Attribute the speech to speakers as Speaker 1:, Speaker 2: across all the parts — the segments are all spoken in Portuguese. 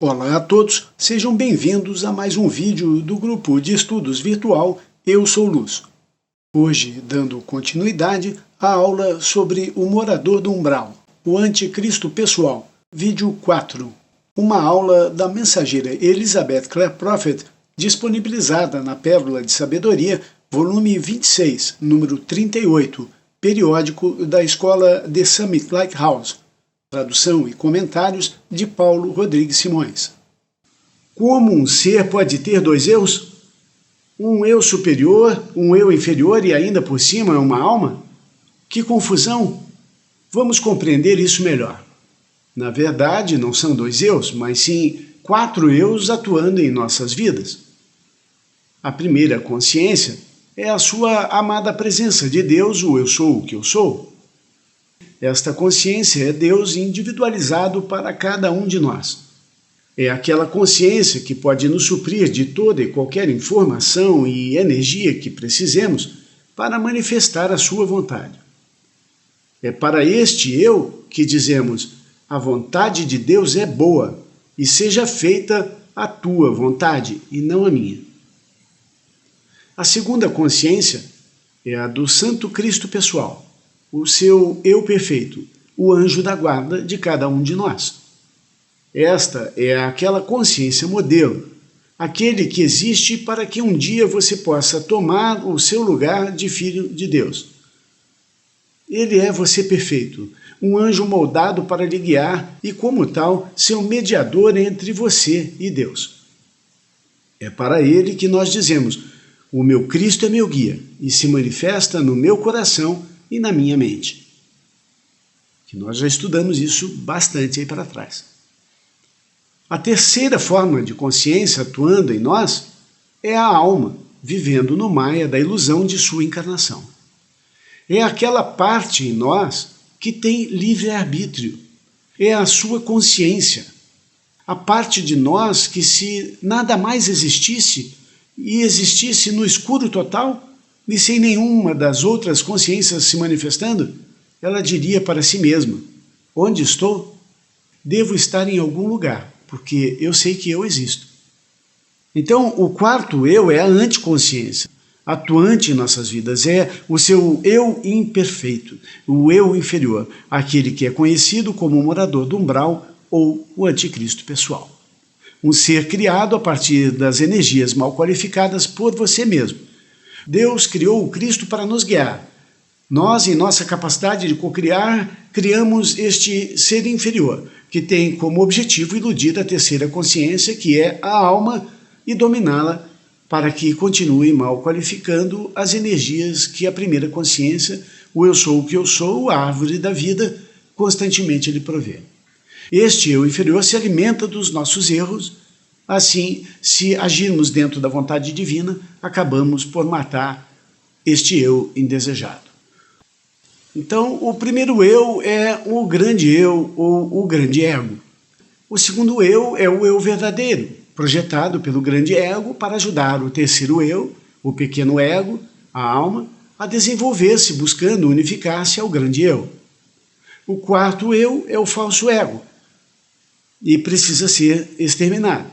Speaker 1: Olá a todos, sejam bem-vindos a mais um vídeo do grupo de estudos virtual Eu Sou Luz. Hoje, dando continuidade à aula sobre o morador do umbral, o anticristo pessoal, vídeo 4. Uma aula da mensageira Elizabeth Clare Prophet, disponibilizada na Pérola de Sabedoria, volume 26, número 38, periódico da Escola The Summit Lighthouse. Tradução e comentários de Paulo Rodrigues Simões. Como um ser pode ter dois eus? Um eu superior, um eu inferior e ainda por cima uma alma? Que confusão! Vamos compreender isso melhor. Na verdade, não são dois eus, mas sim 4 eus atuando em nossas vidas. A primeira consciência é a sua amada presença de Deus, o eu sou o que eu sou. Esta consciência é Deus individualizado para cada um de nós. É aquela consciência que pode nos suprir de toda e qualquer informação e energia que precisemos para manifestar a sua vontade. É para este eu que dizemos: a vontade de Deus é boa e seja feita a tua vontade e não a minha. A segunda consciência é a do Santo Cristo pessoal, o seu eu perfeito, o anjo da guarda de cada um de nós. Esta é aquela consciência modelo, aquele que existe para que um dia você possa tomar o seu lugar de filho de Deus. Ele é você perfeito, um anjo moldado para lhe guiar e, como tal, seu mediador entre você e Deus. É para ele que nós dizemos: o meu Cristo é meu guia e se manifesta no meu coração e na minha mente. Que nós já estudamos isso bastante aí para trás. A terceira forma de consciência atuando em nós é a alma, vivendo no maia da ilusão de sua encarnação. É aquela parte em nós que tem livre-arbítrio. É a sua consciência. A parte de nós que, se nada mais existisse, e existisse no escuro total, e sem nenhuma das outras consciências se manifestando, ela diria para si mesma: onde estou? Devo estar em algum lugar, porque eu sei que eu existo. Então, o quarto eu é a anticonsciência, atuante em nossas vidas, é o seu eu imperfeito, o eu inferior, aquele que é conhecido como o morador do umbral ou o anticristo pessoal. Um ser criado a partir das energias mal qualificadas por você mesmo. Deus criou o Cristo para nos guiar. Nós, em nossa capacidade de cocriar, criamos este ser inferior, que tem como objetivo iludir a terceira consciência, que é a alma, e dominá-la para que continue mal qualificando as energias que a primeira consciência, o eu sou o que eu sou, a árvore da vida, constantemente lhe provê. Este eu inferior se alimenta dos nossos erros. Assim, se agirmos dentro da vontade divina, acabamos por matar este eu indesejado. Então, o primeiro eu é o grande eu ou o grande ego. O segundo eu é o eu verdadeiro, projetado pelo grande ego para ajudar o terceiro eu, o pequeno ego, a alma, a desenvolver-se buscando unificar-se ao grande eu. O quarto eu é o falso ego e precisa ser exterminado.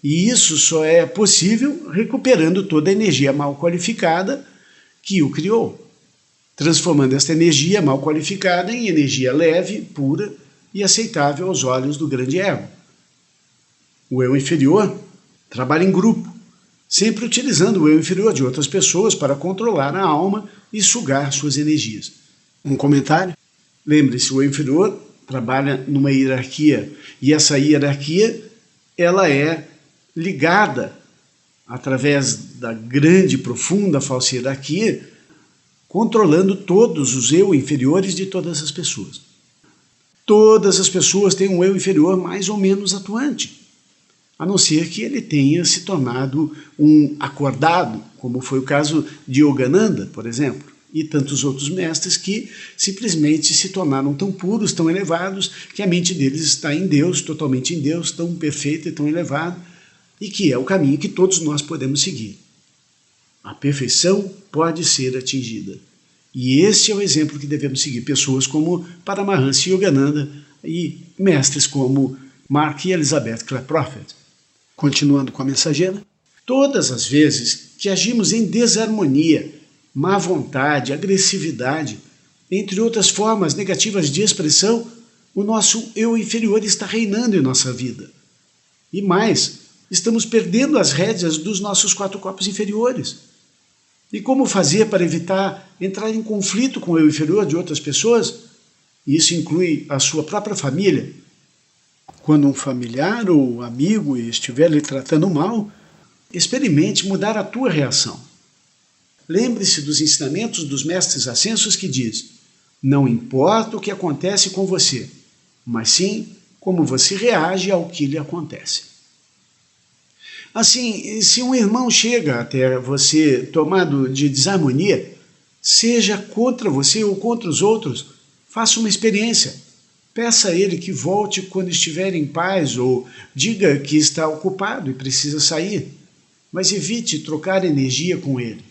Speaker 1: E isso só é possível recuperando toda a energia mal qualificada que o criou, transformando esta energia mal qualificada em energia leve, pura e aceitável aos olhos do grande ego. O eu inferior trabalha em grupo, sempre utilizando o eu inferior de outras pessoas para controlar a alma e sugar suas energias. Um comentário? Lembre-se, o eu inferior trabalha numa hierarquia e essa hierarquia ela é ligada através da grande e profunda falsa hierarquia, controlando todos os eu inferiores de todas as pessoas. Todas as pessoas têm um eu inferior mais ou menos atuante, a não ser que ele tenha se tornado um acordado, como foi o caso de Yogananda, por exemplo, e tantos outros mestres que simplesmente se tornaram tão puros, tão elevados, que a mente deles está em Deus, totalmente em Deus, tão perfeita e tão elevada, e que é o caminho que todos nós podemos seguir. A perfeição pode ser atingida. E esse é o exemplo que devemos seguir. Pessoas como Paramahansa Yogananda e mestres como Mark e Elizabeth Klaproth. Continuando com a mensageira, todas as vezes que agimos em desarmonia, má vontade, agressividade, entre outras formas negativas de expressão, o nosso eu inferior está reinando em nossa vida. E mais, estamos perdendo as rédeas dos nossos 4 corpos inferiores. E como fazer para evitar entrar em conflito com o eu inferior de outras pessoas? Isso inclui a sua própria família. Quando um familiar ou amigo estiver lhe tratando mal, experimente mudar a tua reação. Lembre-se dos ensinamentos dos mestres ascensos que diz: não importa o que acontece com você, mas sim como você reage ao que lhe acontece. Assim, se um irmão chega até você tomado de desarmonia, seja contra você ou contra os outros, faça uma experiência. Peça a ele que volte quando estiver em paz ou diga que está ocupado e precisa sair, mas evite trocar energia com ele,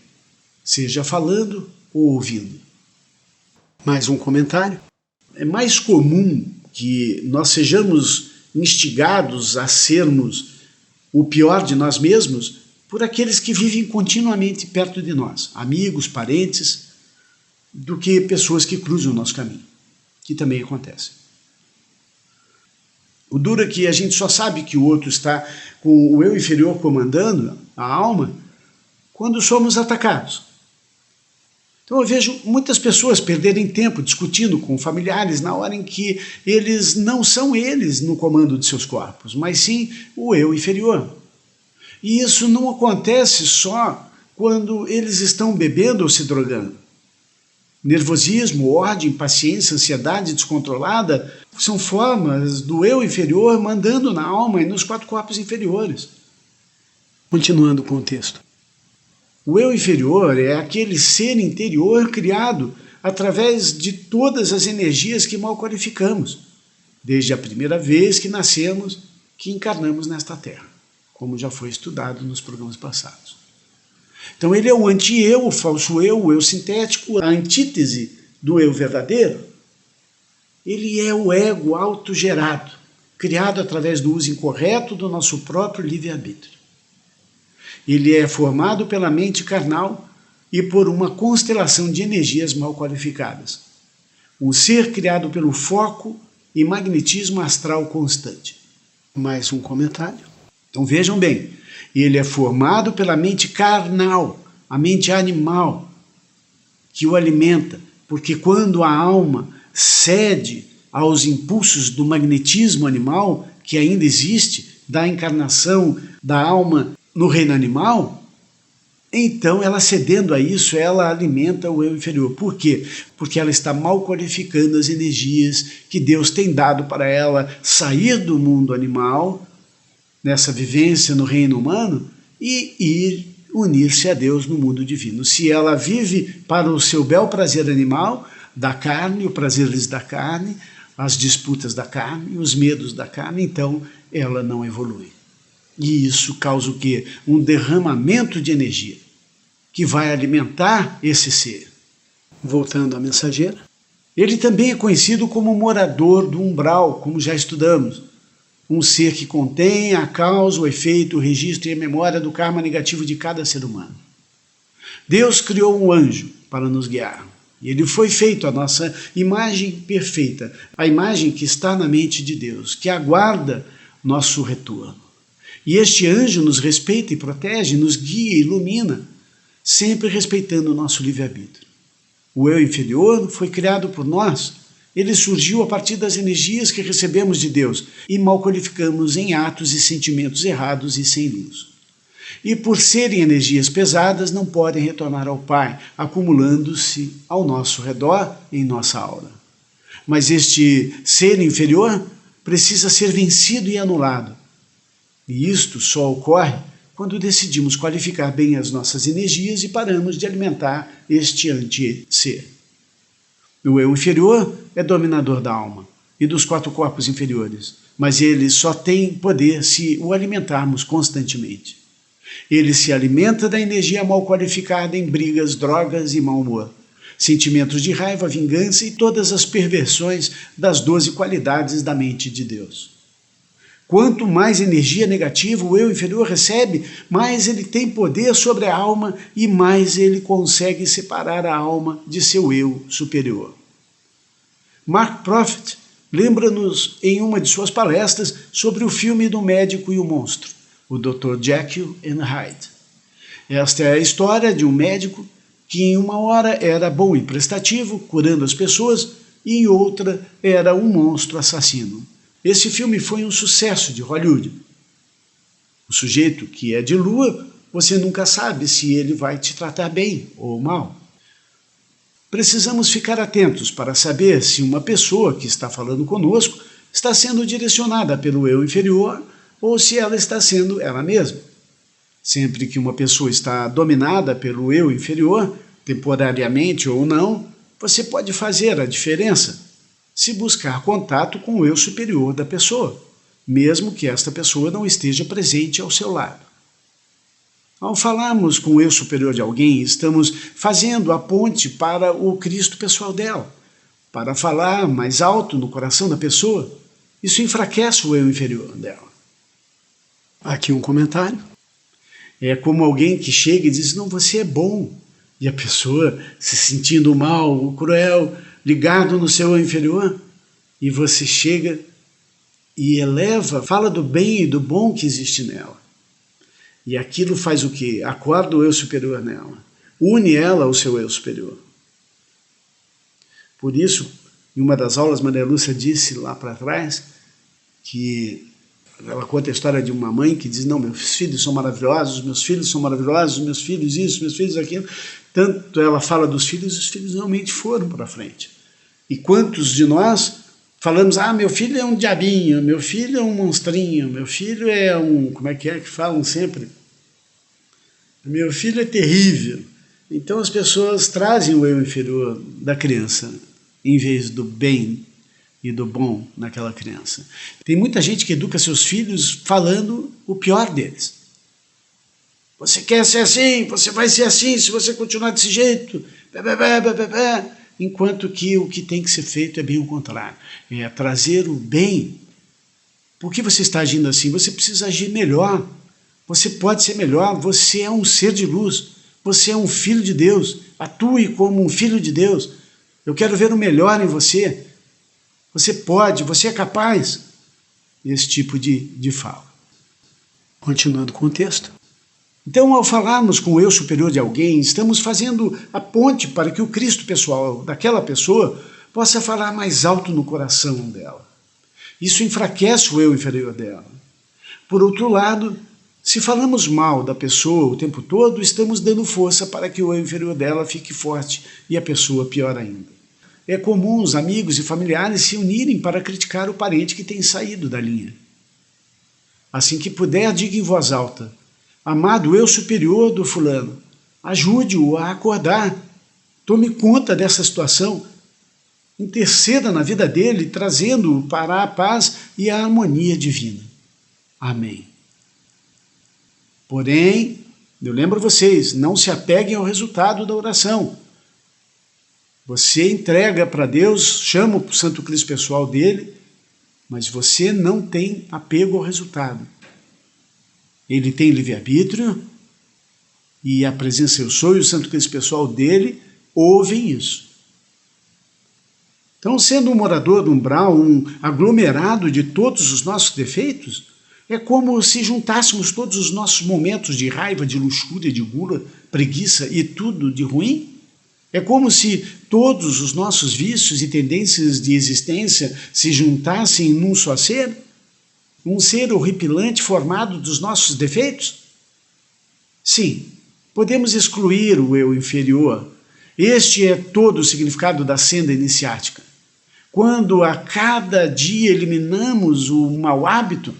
Speaker 1: seja falando ou ouvindo. Mais um comentário. É mais comum que nós sejamos instigados a sermos o pior de nós mesmos por aqueles que vivem continuamente perto de nós, amigos, parentes, do que pessoas que cruzam o nosso caminho, que também acontece. O duro é que a gente só sabe que o outro está com o eu inferior comandando a alma quando somos atacados. Então eu vejo muitas pessoas perderem tempo discutindo com familiares na hora em que eles não são eles no comando de seus corpos, mas sim o eu inferior. E isso não acontece só quando eles estão bebendo ou se drogando. Nervosismo, ódio, impaciência, ansiedade descontrolada são formas do eu inferior mandando na alma e nos 4 corpos inferiores. Continuando com o texto. O eu inferior é aquele ser interior criado através de todas as energias que mal qualificamos, desde a primeira vez que nascemos, que encarnamos nesta Terra, como já foi estudado nos programas passados. Então ele é o anti-eu, o falso eu, o eu sintético, a antítese do eu verdadeiro. Ele é o ego autogerado, criado através do uso incorreto do nosso próprio livre-arbítrio. Ele é formado pela mente carnal e por uma constelação de energias mal qualificadas. Um ser criado pelo foco e magnetismo astral constante. Mais um comentário. Então vejam bem, ele é formado pela mente carnal, a mente animal, que o alimenta, porque quando a alma cede aos impulsos do magnetismo animal, que ainda existe, da encarnação da alma no reino animal, então ela cedendo a isso, ela alimenta o eu inferior. Por quê? Porque ela está mal qualificando as energias que Deus tem dado para ela sair do mundo animal, nessa vivência no reino humano, e ir unir-se a Deus no mundo divino. Se ela vive para o seu bel prazer animal, da carne, os prazeres da carne, as disputas da carne, os medos da carne, então ela não evolui. E isso causa o quê? Um derramamento de energia que vai alimentar esse ser. Voltando à mensageira, ele também é conhecido como morador do umbral, como já estudamos. Um ser que contém a causa, o efeito, o registro e a memória do karma negativo de cada ser humano. Deus criou um anjo para nos guiar. E ele foi feito a nossa imagem perfeita, a imagem que está na mente de Deus, que aguarda nosso retorno. E este anjo nos respeita e protege, nos guia e ilumina, sempre respeitando o nosso livre-arbítrio. O eu inferior foi criado por nós. Ele surgiu a partir das energias que recebemos de Deus e mal qualificamos em atos e sentimentos errados e sem luz. E por serem energias pesadas, não podem retornar ao Pai, acumulando-se ao nosso redor em nossa aura. Mas este ser inferior precisa ser vencido e anulado. E isto só ocorre quando decidimos qualificar bem as nossas energias e paramos de alimentar este anti-ser. O eu inferior é dominador da alma e dos 4 corpos inferiores, mas ele só tem poder se o alimentarmos constantemente. Ele se alimenta da energia mal qualificada em brigas, drogas e mau humor, sentimentos de raiva, vingança e todas as perversões das 12 qualidades da mente de Deus. Quanto mais energia negativa o eu inferior recebe, mais ele tem poder sobre a alma e mais ele consegue separar a alma de seu eu superior. Mark Prophet lembra-nos em uma de suas palestras sobre o filme do médico e o monstro, o Dr. Jekyll and Hyde. Esta é a história de um médico que em uma hora era bom e prestativo, curando as pessoas, e em outra era um monstro assassino. Esse filme foi um sucesso de Hollywood. O sujeito que é de lua, você nunca sabe se ele vai te tratar bem ou mal. Precisamos ficar atentos para saber se uma pessoa que está falando conosco está sendo direcionada pelo eu inferior ou se ela está sendo ela mesma. Sempre que uma pessoa está dominada pelo eu inferior, temporariamente ou não, você pode fazer a diferença se buscar contato com o eu superior da pessoa, mesmo que esta pessoa não esteja presente ao seu lado. Ao falarmos com o eu superior de alguém, estamos fazendo a ponte para o Cristo pessoal dela, para falar mais alto no coração da pessoa. Isso enfraquece o eu inferior dela. Aqui um comentário. É como alguém que chega e diz, não, você é bom. E a pessoa se sentindo mal, cruel, ligado no seu eu inferior, e você chega e eleva, fala do bem e do bom que existe nela. E aquilo faz o quê? Acorda o eu superior nela, une ela ao seu eu superior. Por isso, em uma das aulas, Maria Lúcia disse lá para trás que ela conta a história de uma mãe que diz, não, meus filhos são maravilhosos, meus filhos são maravilhosos, meus filhos isso, meus filhos aquilo. Tanto ela fala dos filhos, os filhos realmente foram para frente. E quantos de nós falamos, meu filho é um diabinho, meu filho é um monstrinho, meu filho é um, como é que falam sempre? Meu filho é terrível. Então as pessoas trazem o eu inferior da criança, em vez do bem e do bom naquela criança. Tem muita gente que educa seus filhos falando o pior deles. Você quer ser assim, você vai ser assim se você continuar desse jeito. Enquanto que o que tem que ser feito é bem o contrário. É trazer o bem. Por que você está agindo assim? Você precisa agir melhor. Você pode ser melhor. Você é um ser de luz. Você é um filho de Deus. Atue como um filho de Deus. Eu quero ver o melhor em você. Você pode, você é capaz. Esse tipo de fala. Continuando com o texto. Então, ao falarmos com o eu superior de alguém, estamos fazendo a ponte para que o Cristo pessoal daquela pessoa possa falar mais alto no coração dela. Isso enfraquece o eu inferior dela. Por outro lado, se falamos mal da pessoa o tempo todo, estamos dando força para que o eu inferior dela fique forte e a pessoa pior ainda. É comum os amigos e familiares se unirem para criticar o parente que tem saído da linha. Assim que puder, diga em voz alta, amado eu superior do fulano, ajude-o a acordar, tome conta dessa situação, interceda na vida dele, trazendo-o para a paz e a harmonia divina. Amém. Porém, eu lembro vocês, não se apeguem ao resultado da oração. Você entrega para Deus, chama o Santo Cristo pessoal dele, mas você não tem apego ao resultado. Ele tem livre-arbítrio e a presença eu sou e o Santo Cristo pessoal dele ouvem isso. Então, sendo um morador do umbral, um aglomerado de todos os nossos defeitos, é como se juntássemos todos os nossos momentos de raiva, de luxúria, de gula, preguiça e tudo de ruim. É como se todos os nossos vícios e tendências de existência se juntassem num só ser, um ser horripilante formado dos nossos defeitos? Sim, podemos excluir o eu inferior. Este é todo o significado da senda iniciática. Quando a cada dia eliminamos o mau hábito,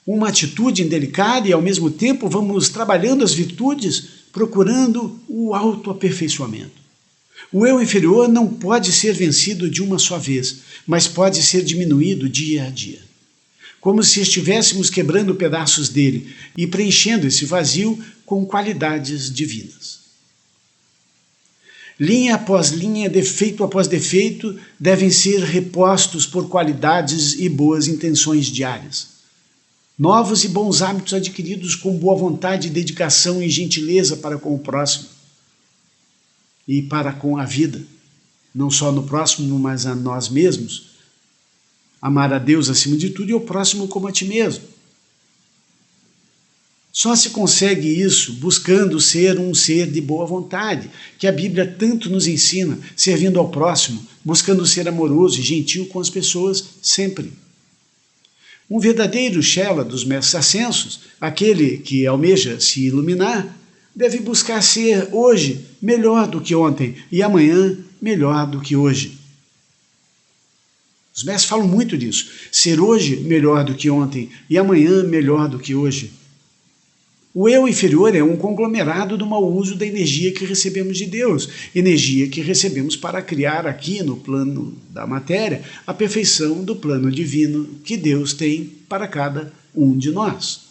Speaker 1: uma atitude indelicada e ao mesmo tempo vamos trabalhando as virtudes, procurando o autoaperfeiçoamento. O eu inferior não pode ser vencido de uma só vez, mas pode ser diminuído dia a dia. Como se estivéssemos quebrando pedaços dele e preenchendo esse vazio com qualidades divinas. Linha após linha, defeito após defeito, devem ser repostos por qualidades e boas intenções diárias. Novos e bons hábitos adquiridos com boa vontade, dedicação e gentileza para com o próximo e para com a vida, não só no próximo, mas a nós mesmos. Amar a Deus acima de tudo e o próximo como a ti mesmo. Só se consegue isso buscando ser um ser de boa vontade, que a Bíblia tanto nos ensina, servindo ao próximo, buscando ser amoroso e gentil com as pessoas sempre. Um verdadeiro Shela dos mestres ascensos, aquele que almeja se iluminar, deve buscar ser hoje melhor do que ontem e amanhã melhor do que hoje. Os mestres falam muito disso, ser hoje melhor do que ontem e amanhã melhor do que hoje. O eu inferior é um conglomerado do mau uso da energia que recebemos de Deus, energia que recebemos para criar aqui no plano da matéria a perfeição do plano divino que Deus tem para cada um de nós.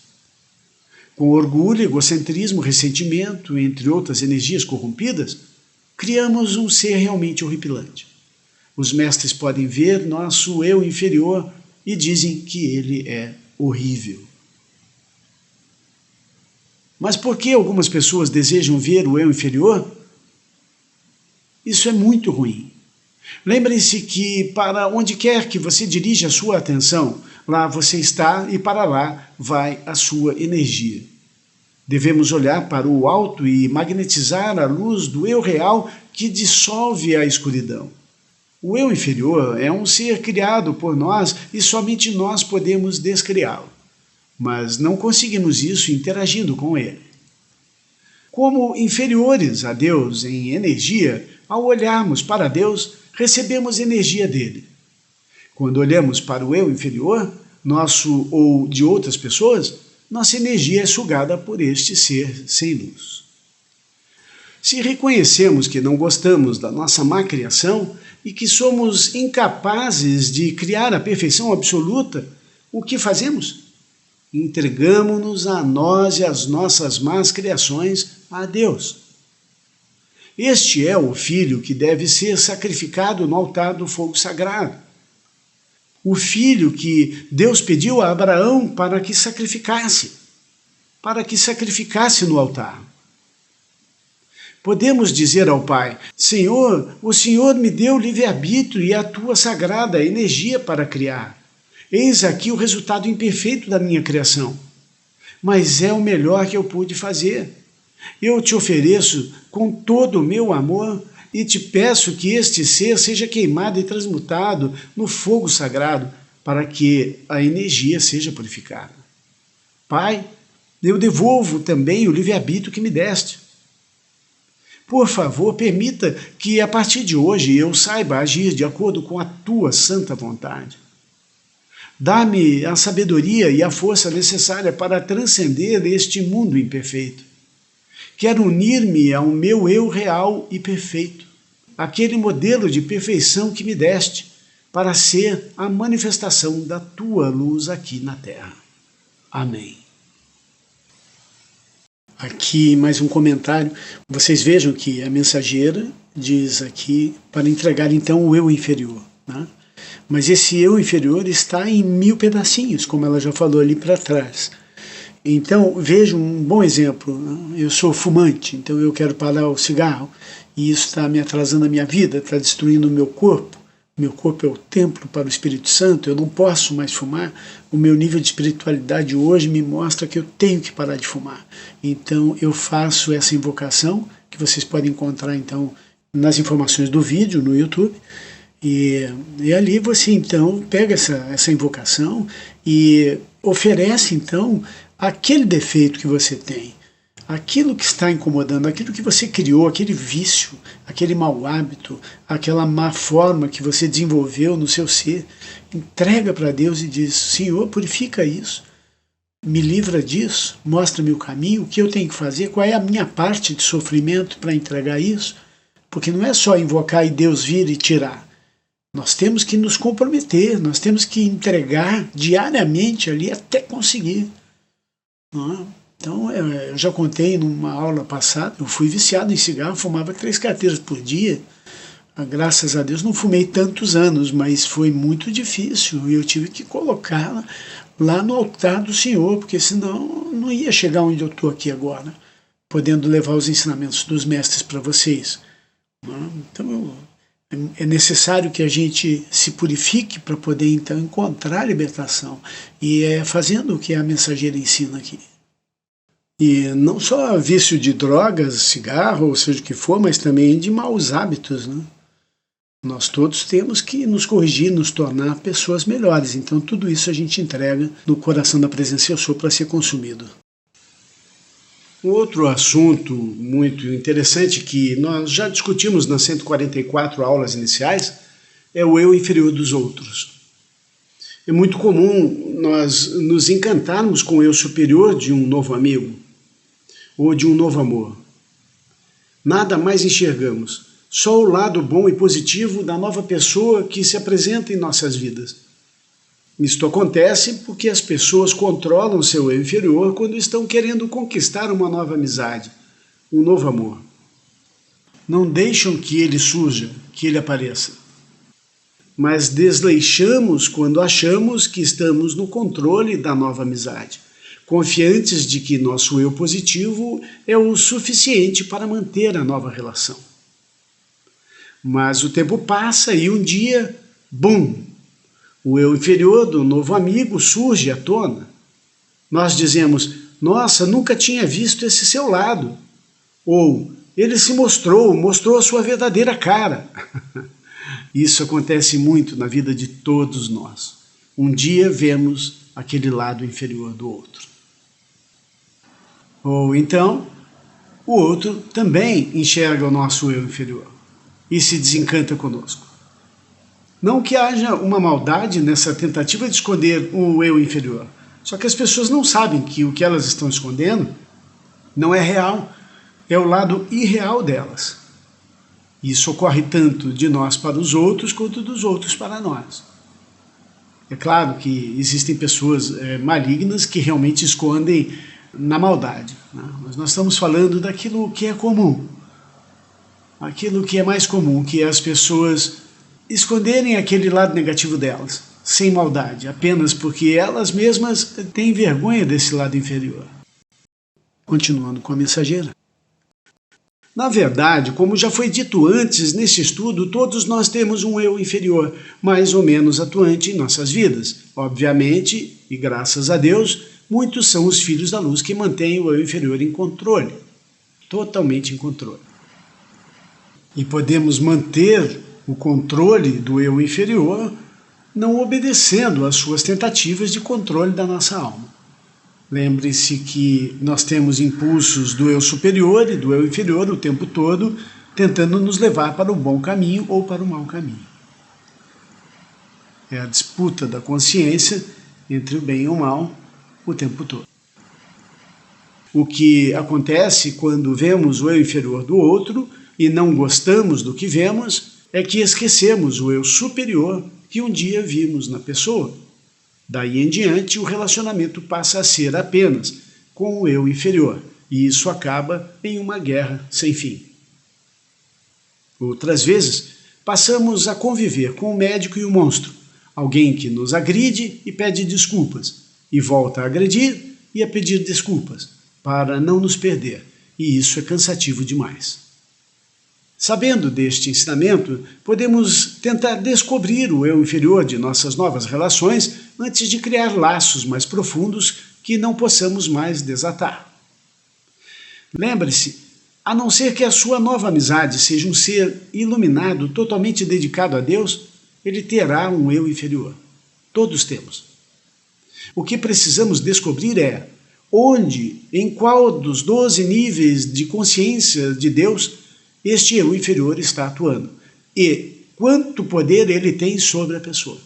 Speaker 1: Com orgulho, egocentrismo, ressentimento, entre outras energias corrompidas, criamos um ser realmente horripilante. Os mestres podem ver nosso eu inferior e dizem que ele é horrível. Mas por que algumas pessoas desejam ver o eu inferior? Isso é muito ruim. Lembrem-se que para onde quer que você dirija a sua atenção, lá você está e para lá vai a sua energia. Devemos olhar para o alto e magnetizar a luz do eu real que dissolve a escuridão. O eu inferior é um ser criado por nós e somente nós podemos descriá-lo. Mas não conseguimos isso interagindo com ele. Como inferiores a Deus em energia, ao olharmos para Deus, recebemos energia dele. Quando olhamos para o eu inferior, nosso ou de outras pessoas, nossa energia é sugada por este ser sem luz. Se reconhecemos que não gostamos da nossa má criação e que somos incapazes de criar a perfeição absoluta, o que fazemos? Entregamo-nos a nós e as nossas más criações a Deus. Este é o filho que deve ser sacrificado no altar do fogo sagrado. O filho que Deus pediu a Abraão para que sacrificasse no altar. Podemos dizer ao Pai: Senhor, o Senhor me deu livre-arbítrio e a tua sagrada energia para criar. Eis aqui o resultado imperfeito da minha criação, mas é o melhor que eu pude fazer. Eu te ofereço com todo o meu amor e te peço que este ser seja queimado e transmutado no fogo sagrado para que a energia seja purificada. Pai, eu devolvo também o livre-arbítrio que me deste. Por favor, permita que a partir de hoje eu saiba agir de acordo com a tua santa vontade. Dá-me a sabedoria e a força necessária para transcender este mundo imperfeito. Quero unir-me ao meu eu real e perfeito, aquele modelo de perfeição que me deste, para ser a manifestação da tua luz aqui na Terra. Amém. Aqui mais um comentário. Vocês vejam que a mensageira diz aqui para entregar então o eu inferior, né? Mas esse eu inferior está em 1000 pedacinhos, como ela já falou ali para trás. Então, veja um bom exemplo. Né? Eu sou fumante, então eu quero parar o cigarro, e isso está me atrasando a minha vida, está destruindo o meu corpo. Meu corpo é o templo para o Espírito Santo, eu não posso mais fumar. O meu nível de espiritualidade hoje me mostra que eu tenho que parar de fumar. Então, eu faço essa invocação, que vocês podem encontrar então nas informações do vídeo no YouTube. E ali você então pega essa invocação e oferece então aquele defeito que você tem, aquilo que está incomodando, aquilo que você criou, aquele vício, aquele mau hábito, aquela má forma que você desenvolveu no seu ser, entrega para Deus e diz: Senhor, purifica isso, me livra disso, mostra-me o caminho, o que eu tenho que fazer, qual é a minha parte de sofrimento para entregar isso, porque não é só invocar e Deus vir e tirar. Nós temos que nos comprometer, nós temos que entregar diariamente ali até conseguir. Não é? Então, eu já contei numa aula passada, eu fui viciado em cigarro, fumava 3 carteiras por dia. Graças a Deus não fumei tantos anos, mas foi muito difícil e eu tive que colocá-la lá no altar do Senhor, porque senão não ia chegar onde eu estou aqui agora, podendo levar os ensinamentos dos mestres para vocês. Então, é necessário que a gente se purifique para poder, então, encontrar a libertação. E é fazendo o que a mensageira ensina aqui. E não só vício de drogas, cigarro, ou seja o que for, mas também de maus hábitos, né? Nós todos temos que nos corrigir, nos tornar pessoas melhores. Então, tudo isso a gente entrega no coração da presença Eu Sou para ser consumido. Um outro assunto muito interessante que nós já discutimos nas 144 aulas iniciais é o eu inferior dos outros. É muito comum nós nos encantarmos com o eu superior de um novo amigo ou de um novo amor. Nada mais enxergamos, só o lado bom e positivo da nova pessoa que se apresenta em nossas vidas. Isto acontece porque as pessoas controlam seu eu inferior quando estão querendo conquistar uma nova amizade, um novo amor. Não deixam que ele surja, que ele apareça. Mas desleixamos quando achamos que estamos no controle da nova amizade, confiantes de que nosso eu positivo é o suficiente para manter a nova relação. Mas o tempo passa e um dia, bum! O eu inferior do novo amigo surge à tona. Nós dizemos, nossa, nunca tinha visto esse seu lado. Ou, ele se mostrou a sua verdadeira cara. Isso acontece muito na vida de todos nós. Um dia vemos aquele lado inferior do outro. Ou então, o outro também enxerga o nosso eu inferior e se desencanta conosco. Não que haja uma maldade nessa tentativa de esconder o eu inferior, só que as pessoas não sabem que o que elas estão escondendo não é real, é o lado irreal delas. Isso ocorre tanto de nós para os outros quanto dos outros para nós. É claro que existem pessoas malignas que realmente escondem na maldade, né? Mas nós estamos falando daquilo que é comum, aquilo que é mais comum, que é as pessoas esconderem aquele lado negativo delas, sem maldade, apenas porque elas mesmas têm vergonha desse lado inferior. Continuando com a mensageira. Na verdade, como já foi dito antes nesse estudo, todos nós temos um eu inferior, mais ou menos atuante em nossas vidas. Obviamente, e graças a Deus, muitos são os filhos da luz que mantêm o eu inferior em controle, totalmente em controle. E podemos manter o controle do eu inferior, não obedecendo às suas tentativas de controle da nossa alma. Lembre-se que nós temos impulsos do eu superior e do eu inferior o tempo todo, tentando nos levar para o bom caminho ou para o mau caminho. É a disputa da consciência entre o bem e o mal o tempo todo. O que acontece quando vemos o eu inferior do outro e não gostamos do que vemos é que esquecemos o eu superior que um dia vimos na pessoa. Daí em diante, o relacionamento passa a ser apenas com o eu inferior, e isso acaba em uma guerra sem fim. Outras vezes, passamos a conviver com o médico e o monstro, alguém que nos agride e pede desculpas, e volta a agredir e a pedir desculpas, para não nos perder, e isso é cansativo demais. Sabendo deste ensinamento, podemos tentar descobrir o eu inferior de nossas novas relações antes de criar laços mais profundos que não possamos mais desatar. Lembre-se, a não ser que a sua nova amizade seja um ser iluminado, totalmente dedicado a Deus, ele terá um eu inferior. Todos temos. O que precisamos descobrir é onde, em qual dos 12 níveis de consciência de Deus, este eu inferior está atuando e quanto poder ele tem sobre a pessoa.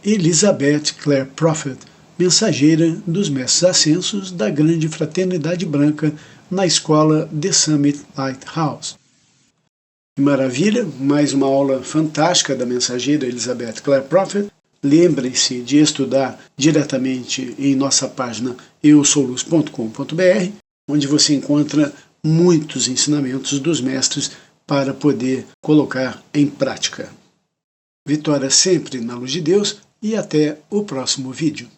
Speaker 1: Elizabeth Clare Prophet, mensageira dos Mestres Ascensos da Grande Fraternidade Branca na escola The Summit Lighthouse. Que maravilha, mais uma aula fantástica da mensageira Elizabeth Clare Prophet. lembrem-se de estudar diretamente em nossa página eusouluz.com.br, onde você encontra muitos ensinamentos dos mestres para poder colocar em prática. Vitória sempre na luz de Deus e até o próximo vídeo.